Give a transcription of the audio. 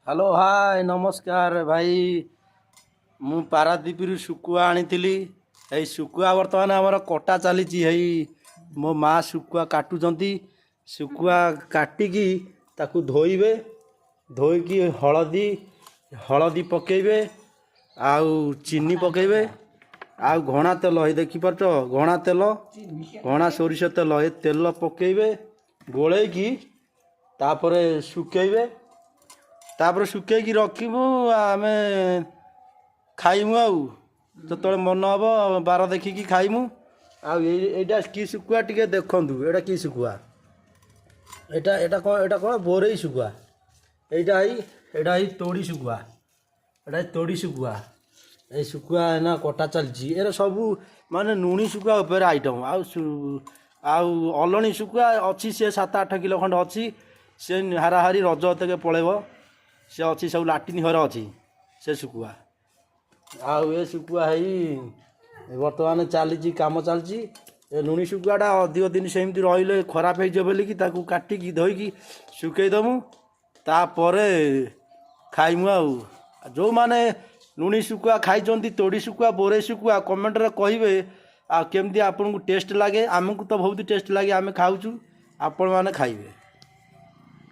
Hello hi ନମସ୍କାର ଭାଇ। ମୁଁ ପାରାଦ୍ୱୀପରୁ ଶୁଖୁଆ ଆଣିଥିଲି। ଏଇ ଶୁଖୁଆ ବର୍ତ୍ତମାନ ଆମର କଟା ଚାଲିଛି। ହେଇ ମୋ ମା ଶୁଖୁଆ କାଟୁଛନ୍ତି। ଶୁଖୁଆ କାଟିକି ତାକୁ ଧୋଇବେ। ଧୋଇକି ହଳଦୀ ପକେଇବେ, ଆଉ ଚିନି ପକେଇବେ, ଆଉ ଘଣା ତେଲ, ହେଇ ଦେଖିପାରୁଛ ଘଣା ତେଲ, ଘଣା ସୋରିଷ ତେଲ, ଏ ତେଲ ପକେଇବେ, ଗୋଳେଇକି ତାପରେ ଶୁଖେଇବେ। ତାପରେ ଶୁଖେଇକି ରଖିବୁ, ଆମେ ଖାଇମୁ। ଆଉ ଯେତେବେଳେ ମନ ହେବ ବାର ଦେଖିକି ଖାଇମୁ। ଆଉ ଏଇଟା କି ଶୁଖୁଆ ଟିକେ ଦେଖନ୍ତୁ, ଏଇଟା କି ଶୁଖୁଆ? ଏଇଟା କ'ଣ ବୋରେଇ ଶୁଖୁଆ। ଏଇଟା ତୋଡ଼ି ଶୁଖୁଆ। ଏଇଟା ତୋଡ଼ି ଶୁଖୁଆ। ଏଇ ଶୁଖୁଆ ଏନା କଟା ଚାଲିଛି। ଏରା ସବୁ ମାନେ ଲୁଣି ଶୁଖୁଆ ଉପରେ ଆଇଟମ୍। ଆଉ ଅଲଣି ଶୁଖୁଆ ଅଛି, ସେ 7-8 କିଲୋ ଖଣ୍ଡେ ଅଛି। ସେ ହାରାହାରି ରଜ ତେକେ ପଳେଇବ। ସେ ଅଛି ସବୁ ଲାଟିନ୍ ଘର ଅଛି ସେ ଶୁଖୁଆ। ଆଉ ଏ ଶୁଖୁଆ ହେଇ ବର୍ତ୍ତମାନ ଚାଲିଛି, କାମ ଚାଲିଛି। ଏ ଲୁଣି ଶୁଖୁଆଟା ଅଧିକ ଦିନ ସେମିତି ରହିଲେ ଖରାପ ହେଇଯିବ ବୋଲିକି ତାକୁ କାଟିକି ଧୋଇକି ଶୁଖେଇ ଦେମୁ। ତାପରେ ଖାଇମୁ। ଆଉ ଯେଉଁମାନେ ଲୁଣି ଶୁଖୁଆ ଖାଇଛନ୍ତି, ତୋଡ଼ି ଶୁଖୁଆ, ବୋରେଇ ଶୁଖୁଆ, କମେଣ୍ଟରେ କହିବେ ଆଉ କେମିତି ଆପଣଙ୍କୁ ଟେଷ୍ଟ ଲାଗେ। ଆମକୁ ତ ବହୁତ ଟେଷ୍ଟ ଲାଗେ, ଆମେ ଖାଉଛୁ, ଆପଣମାନେ ଖାଇବେ।